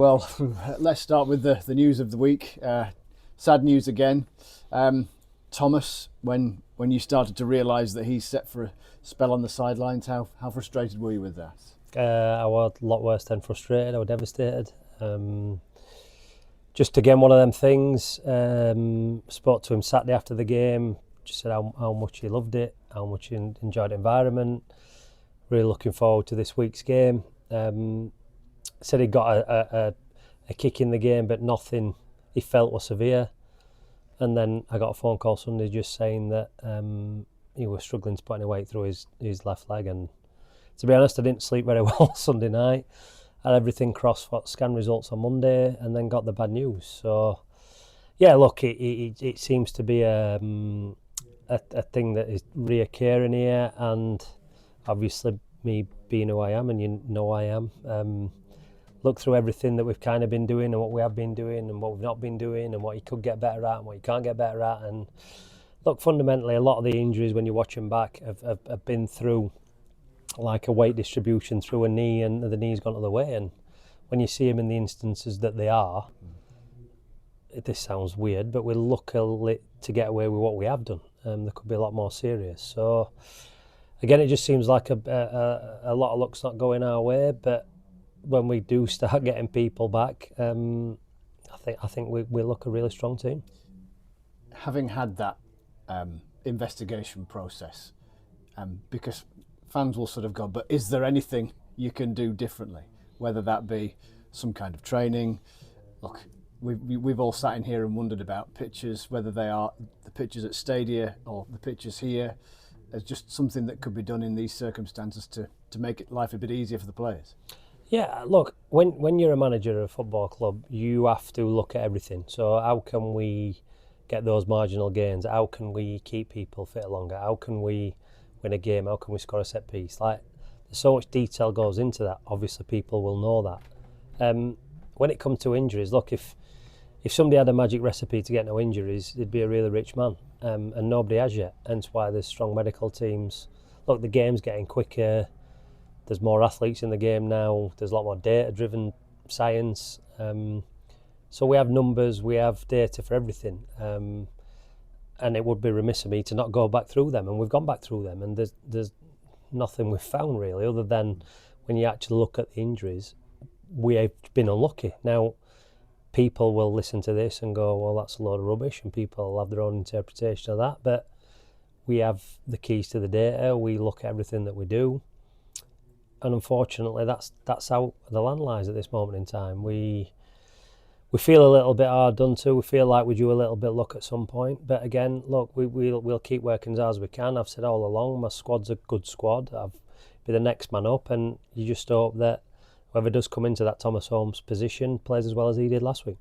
Well, let's start with the news of the week. Sad news again. Thomas, when you started to realise that he's set for a spell on the sidelines, how frustrated were you with that? I was a lot worse than frustrated. I was devastated. Just again, one of them things. Spoke to him Saturday after the game. Just said how much he loved it, how much he enjoyed the environment. Really looking forward to this week's game. Said he got a kick in the game, but nothing he felt was severe. And then I got a phone call Sunday just saying that he was struggling to put any weight through his left leg. And to be honest, I didn't sleep very well Sunday night. Had everything crossed for scan results on Monday, and then got the bad news. So, yeah, look, it seems to be a thing that is reoccurring here, and obviously me being who I am, and you know I am. Look through everything that we've kind of been doing and what we have been doing and what we've not been doing and what you could get better at and what you can't get better at. And look, fundamentally, a lot of the injuries when you watch them back have been through like a weight distribution through a knee, and the knee's gone to the way. And when you see them in the instances that they are, this sounds weird, but we're lucky to get away with what we have done. There could be a lot more serious. So again, it just seems like a lot of luck's not going our way, but when we do start getting people back, I think we look a really strong team. Having had that investigation process, because fans will sort of go, but is there anything you can do differently? Whether that be some kind of training. Look, we've all sat in here and wondered about pitches, whether they are the pitches at Stadia or the pitches here. There's just something that could be done in these circumstances to make life a bit easier for the players. Yeah, look, when you're a manager of a football club, you have to look at everything. So how can we get those marginal gains? How can we keep people fit longer? How can we win a game? How can we score a set piece? Like, there's so much detail goes into that. Obviously, people will know that. When it comes to injuries, look, if somebody had a magic recipe to get no injuries, they'd be a really rich man. And nobody has yet. Hence why there's strong medical teams. Look, the game's getting quicker. There's more athletes in the game now. There's a lot more data-driven science. So we have numbers, we have data for everything. And it would be remiss of me to not go back through them. And we've gone back through them. And there's nothing we've found really, other than when you actually look at the injuries, we have been unlucky. Now, people will listen to this and go, well, that's a load of rubbish. And people will have their own interpretation of that. But we have the keys to the data. We look at everything that we do. And unfortunately, that's how the land lies at this moment in time. We feel a little bit hard done to. We feel like we do a little bit luck at some point. But again, look, we'll keep working as hard as we can. I've said all along, my squad's a good squad. I'll be the next man up, and you just hope that whoever does come into that Thomas Holmes position plays as well as he did last week.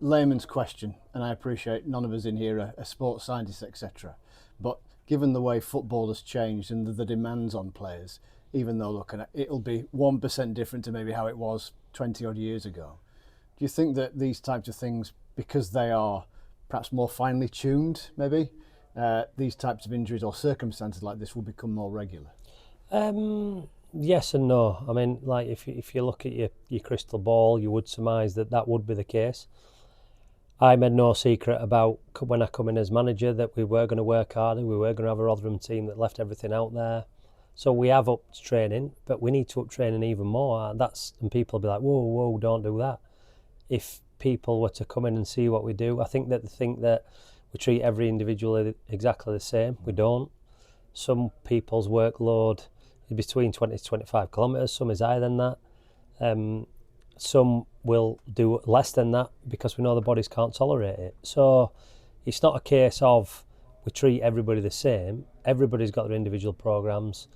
Layman's question, and I appreciate none of us in here are sports scientists, etc. But given the way football has changed and the demands on players, even though looking at it'll be 1% different to maybe how it was 20 odd years ago. Do you think that these types of things, because they are perhaps more finely tuned, maybe, these types of injuries or circumstances like this will become more regular? Yes and no. I mean, like if you look at your crystal ball, you would surmise that would be the case. I made no secret about when I come in as manager that we were going to work harder, we were going to have a Rotherham team that left everything out there. So we have upped training, but we need to up training even more. And people will be like, whoa, don't do that. If people were to come in and see what we do, I think that they think that we treat every individual exactly the same. We don't. Some people's workload is between 20 to 25 kilometres, some is higher than that. Some will do less than that because we know the bodies can't tolerate it. So it's not a case of we treat everybody the same. Everybody's got their individual programmes.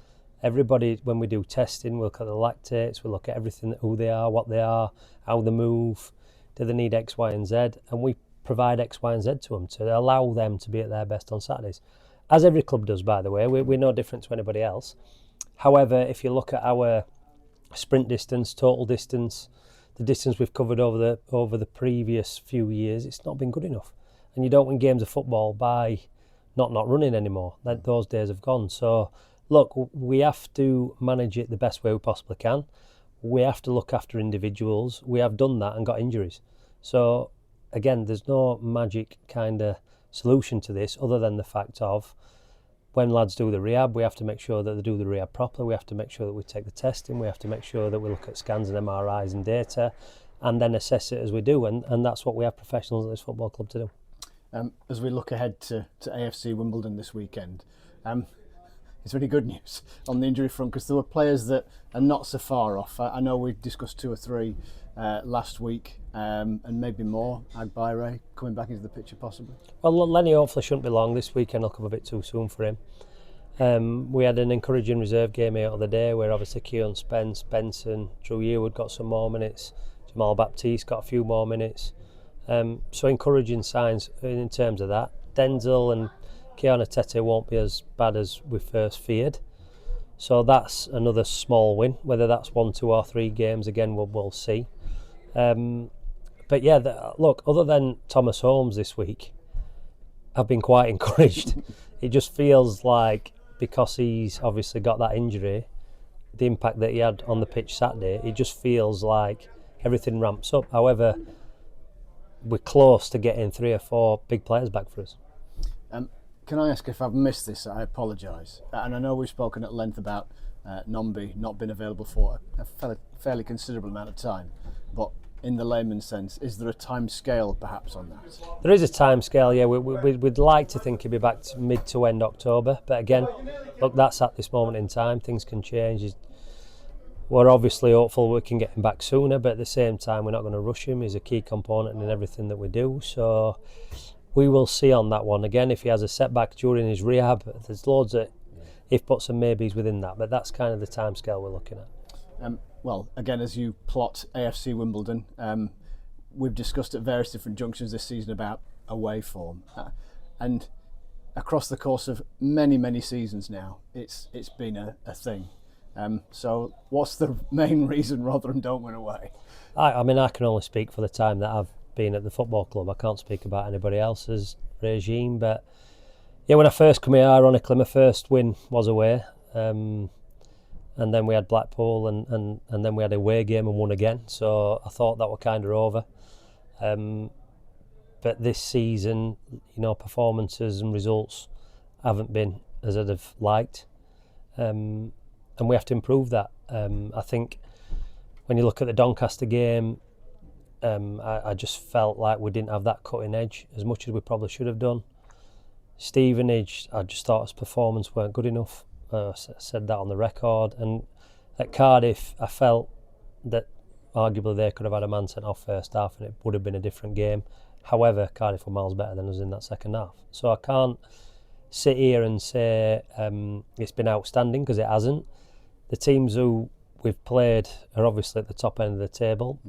Everybody, when we do testing, we look at the lactates, we look at everything, who they are, what they are, how they move, do they need X, Y and Z, and we provide X, Y and Z to them to allow them to be at their best on Saturdays. As every club does, by the way, we're no different to anybody else. However, if you look at our sprint distance, total distance, the distance we've covered over the previous few years, it's not been good enough. And you don't win games of football by not running anymore. Those days have gone. So, look, we have to manage it the best way we possibly can. we have to look after individuals. We have done that and got injuries. So again, there's no magic kind of solution to this other than the fact of when lads do the rehab, we have to make sure that they do the rehab properly. We have to make sure that we take the testing. We have to make sure that we look at scans and MRIs and data and then assess it as we do. And that's what we have professionals at this football club to do. As we look ahead to AFC Wimbledon this weekend, is there any good news on the injury front? Because there were players that are not so far off. I know we discussed 2 or 3 last week, and maybe more. Agbaire coming back into the picture possibly. Well, Lenny hopefully shouldn't be long. This weekend will come a bit too soon for him. We had an encouraging reserve game out of the day where obviously Kian Spence, Benson, Drew Yearwood got some more minutes. Jamal Baptiste got a few more minutes. So encouraging signs in terms of that. Denzel and Kiana Tete won't be as bad as we first feared. So that's another small win. Whether that's 1, 2 or 3 games, again, we'll see. But yeah, look, other than Thomas Holmes this week, I've been quite encouraged. It just feels like because he's obviously got that injury, the impact that he had on the pitch Saturday, it just feels like everything ramps up. However, we're close to getting 3 or 4 big players back for us. Can I ask if I've missed this? I apologise. And I know we've spoken at length about Nombi not being available for a fairly considerable amount of time. But in the layman's sense, is there a time scale perhaps on that? There is a time scale, yeah. We'd like to think he'd be back to mid to end October. But again, look, that's at this moment in time. Things can change. We're obviously hopeful we can get him back sooner, but at the same time, we're not going to rush him. He's a key component in everything that we do. So we will see on that one. Again, if he has a setback during his rehab, there's loads of if buts and maybes within that, but that's kind of the timescale we're looking at. Well, again, as you plot AFC Wimbledon, we've discussed at various different junctions this season about away form, and across the course of many seasons now, it's been a thing. So what's the main reason Rotherham don't win away? I mean, I can only speak for the time that I've been at the football club. I can't speak about anybody else's regime, but yeah, when I first come here, ironically, my first win was away, and then we had Blackpool, and then we had a away game and won again. So I thought that were kind of over. But this season, performances and results haven't been as I'd have liked, and we have to improve that. I think when you look at the Doncaster game, I just felt like we didn't have that cutting edge as much as we probably should have done. Stevenage, I just thought his performance weren't good enough. I said that on the record. And at Cardiff, I felt that arguably they could have had a man sent off first half and it would have been a different game. However, Cardiff were miles better than us in that second half. So I can't sit here and say it's been outstanding, because it hasn't. The teams who we've played are obviously at the top end of the table.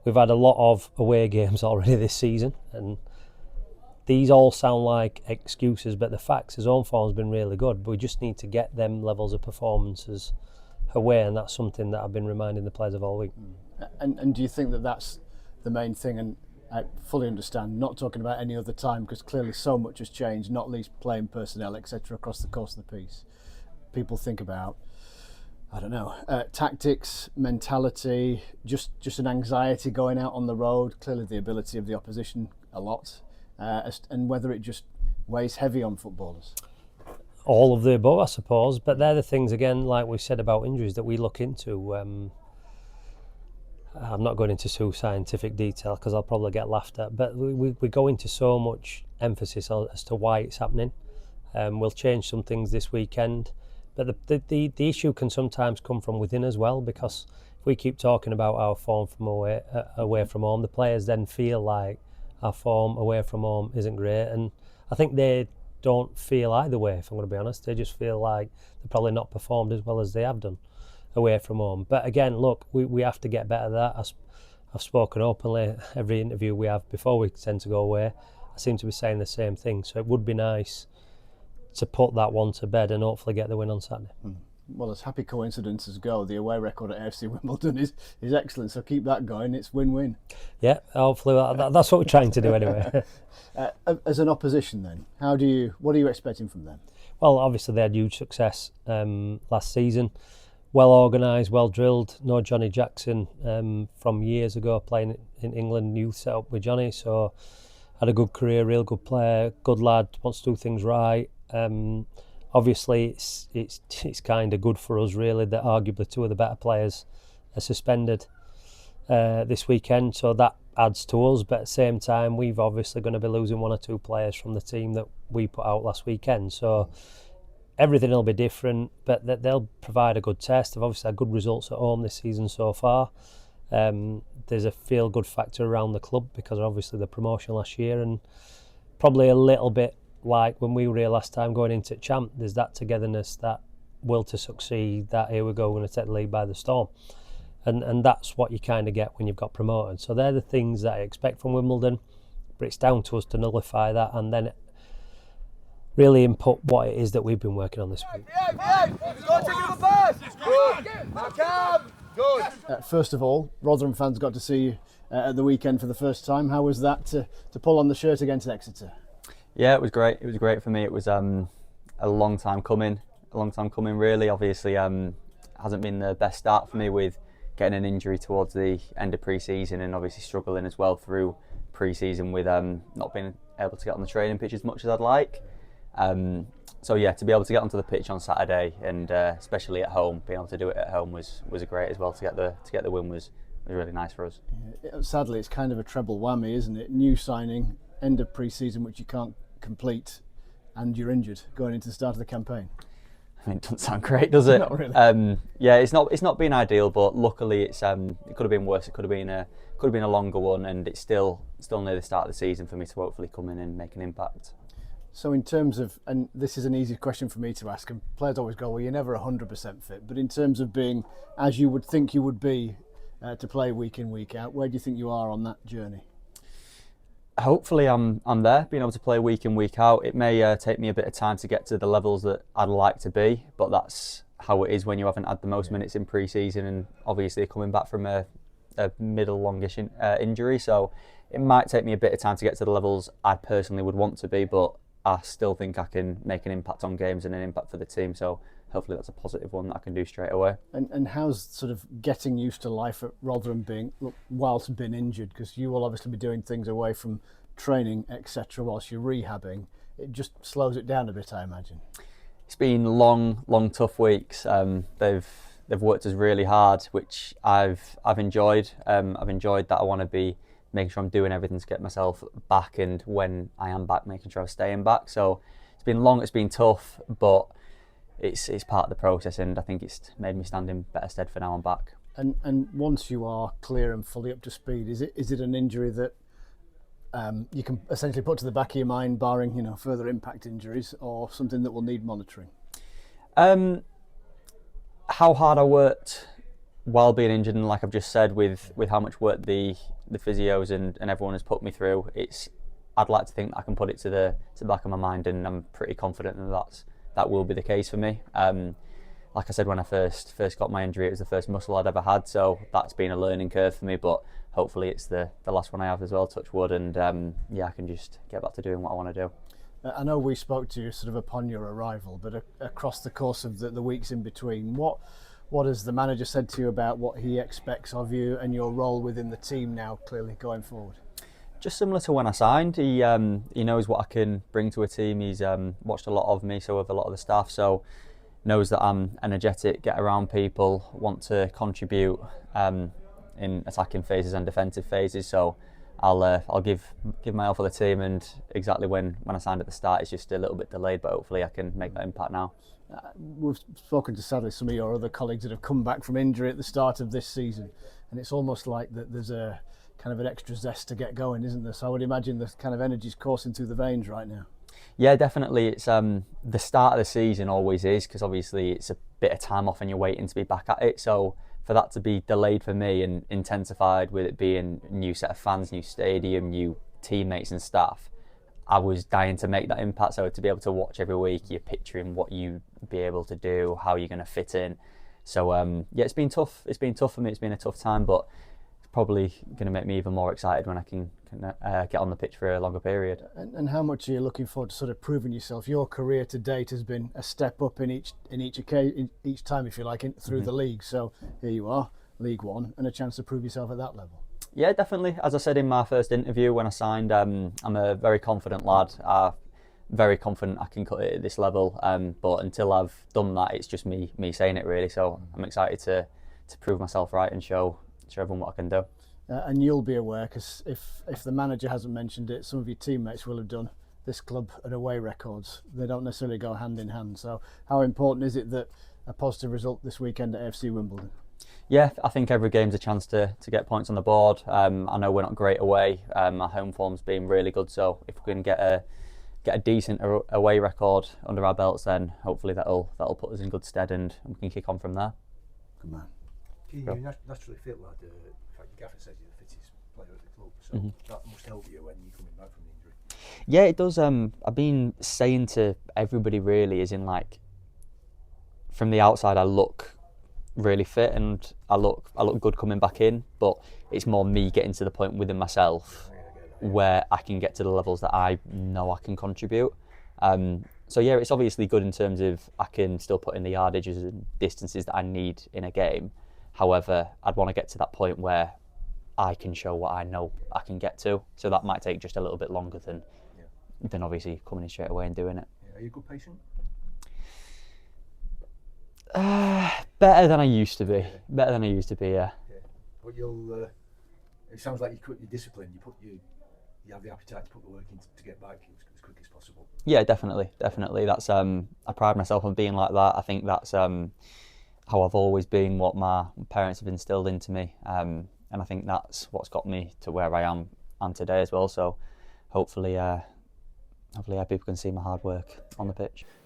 We've had a lot of away games already this season, and these all sound like excuses, but the fact is home form's been really good. But we just need to get them levels of performances away, and that's something that I've been reminding the players of all week. And do you think that that's the main thing? And I fully understand, not talking about any other time, because clearly so much has changed, not least playing personnel, etc., across the course of the piece. People think about, I don't know, tactics, mentality, just an anxiety going out on the road, clearly the ability of the opposition a lot, and whether it just weighs heavy on footballers. All of the above, I suppose, but they're the things, again, like we said about injuries, that we look into. I'm not going into too scientific detail because I'll probably get laughed at, but we go into so much emphasis as to why it's happening. We'll change some things this weekend, but the issue can sometimes come from within as well, because if we keep talking about our form from away from home, the players then feel like our form away from home isn't great, and I think they don't feel either way, if I'm going to be honest. They just feel like they've probably not performed as well as they have done away from home. But again, look, we have to get better at that. I've spoken openly every interview we have before we tend to go away. I seem to be saying the same thing, so it would be nice to put that one to bed and hopefully get the win on Saturday. Well, as happy coincidences go, the away record at AFC Wimbledon is excellent, so keep that going. It's win-win. Yeah, hopefully that's what we're trying to do anyway. As an opposition then, what are you expecting from them? Well, obviously they had huge success last season. well organised, well drilled. Know Johnny Jackson from years ago playing in England, youth set up with Johnny, so had a good career, real good player, good lad, wants to do things right. Obviously, it's kind of good for us really that arguably two of the better players are suspended this weekend, so that adds to us. But at the same time, we've obviously going to be losing one or two players from the team that we put out last weekend. So everything will be different, but they'll provide a good test. They've obviously had good results at home this season so far. There's a feel-good factor around the club because of obviously the promotion last year, and probably a little bit like when we were here last time going into champ. There's that togetherness, that will to succeed, that here we go, we're going to take the league by the storm. And that's what you kind of get when you've got promoted. So they're the things that I expect from Wimbledon, but it's down to us to nullify that and then really input what it is that we've been working on this week. First of all, Rotherham fans got to see you at the weekend for the first time. How was that to pull on the shirt against Exeter? Yeah, it was great. It was great for me. It was a long time coming. Really. Obviously, hasn't been the best start for me with getting an injury towards the end of pre-season and obviously struggling as well through pre-season with not being able to get on the training pitch as much as I'd like. So yeah, to be able to get onto the pitch on Saturday and especially at home, being able to do it at home was great as well. To get the win was really nice for us. Yeah, sadly, it's kind of a treble whammy, isn't it? New signing, end of pre-season which you can't complete, and you're injured going into the start of the campaign. I mean, it doesn't sound great, does it? Not really. Yeah, it's not been ideal, but luckily it could have been worse. It could have been a longer one, and it's still near the start of the season for me to hopefully come in and make an impact. So in terms of, and this is an easy question for me to ask, and players always go, well, you're never 100% fit, but in terms of being as you would think you would be to play week in, week out, where do you think you are on that journey? Hopefully I'm there, being able to play week in, week out. It may take me a bit of time to get to the levels that I'd like to be, but that's how it is when you haven't had the most minutes in pre-season, and obviously coming back from a middle longish injury, so it might take me a bit of time to get to the levels I personally would want to be, but I still think I can make an impact on games and an impact for the team, so hopefully that's a positive one that I can do straight away. And how's sort of getting used to life at Rotherham being, whilst being injured, because you will obviously be doing things away from training, etc., whilst you're rehabbing. It just slows it down a bit, I imagine. It's been long, tough weeks. They've worked us really hard, which I've enjoyed. I've enjoyed that. I want to be making sure I'm doing everything to get myself back, and when I am back, making sure I'm staying back. So it's been long, it's been tough, but it's part of the process, and I think it's made me stand in better stead for now I'm back. And once you are clear and fully up to speed, is it an injury that you can essentially put to the back of your mind, barring further impact injuries, or something that will need monitoring? How hard I worked while being injured, and like I've just said, with how much work the physios and everyone has put me through, I'd like to think that I can put it to the back of my mind, and I'm pretty confident that will be the case for me. Like I said, when I first got my injury, it was the first muscle I'd ever had, so that's been a learning curve for me, but hopefully it's the last one I have as well, touch wood, and I can just get back to doing what I want to do. I know we spoke to you sort of upon your arrival, but across the course of the weeks in between, what has the manager said to you about what he expects of you and your role within the team now, clearly going forward? Just similar to when I signed. He knows what I can bring to a team. He's watched a lot of me, so with a lot of the staff, so knows that I'm energetic, get around people, want to contribute in attacking phases and defensive phases. So I'll give my all for the team, and exactly when I signed at the start, it's just a little bit delayed, but hopefully I can make that impact now. We've spoken to, sadly, some of your other colleagues that have come back from injury at the start of this season, and it's almost like that there's a kind of an extra zest to get going, isn't there? So I would imagine the kind of energy's coursing through the veins right now. Yeah, definitely. It's the start of the season always is, because obviously it's a bit of time off and you're waiting to be back at it. So for that to be delayed for me and intensified with it being a new set of fans, new stadium, new teammates and staff, I was dying to make that impact. So to be able to watch every week, you're picturing what you'd be able to do, how you're going to fit in. So it's been tough. It's been tough for me. It's been a tough time, but probably going to make me even more excited when I can get on the pitch for a longer period. And how much are you looking forward to sort of proving yourself? Your career to date has been a step up in each time, if you like, through the league. So here you are, League One, and a chance to prove yourself at that level. Yeah, definitely. As I said in my first interview when I signed, I'm a very confident lad. Very confident I can cut it at this level. But until I've done that, it's just me saying it really. So I'm excited to prove myself right and show everyone what I can do. And you'll be aware, because if the manager hasn't mentioned it, some of your teammates will have done. This club and away records, they don't necessarily go hand in hand. So how important is it that a positive result this weekend at AFC Wimbledon? Yeah, I think every game's a chance to get points on the board. I know we're not great away. Our home form's been really good, so if we can get a decent away record under our belts, then hopefully that'll put us in good stead and we can kick on from there. Good man. You naturally fit, lad. In fact, Gaffer says you're the fittest player at the club, so that must help you when you're coming back from the injury. Yeah, it does. I've been saying to everybody really, is in like, from the outside I look really fit and I look good coming back in, but it's more me getting to the point within myself where I can get to the levels that I know I can contribute. So yeah, it's obviously good in terms of I can still put in the yardages and distances that I need in a game. However, I'd want to get to that point where I can show what I know I can get to. So that might take just a little bit longer than obviously coming in straight away and doing it. Yeah. Are you a good patient? Better than I used to be. Better than I used to be, yeah. But you'll. It sounds like you're disciplined. You have the appetite to put the work in to get back as quick as possible. Yeah, definitely. That's I pride myself on being like that. I think that's how I've always been, what my parents have instilled into me, and I think that's what's got me to where I am today as well. So hopefully people can see my hard work on the pitch.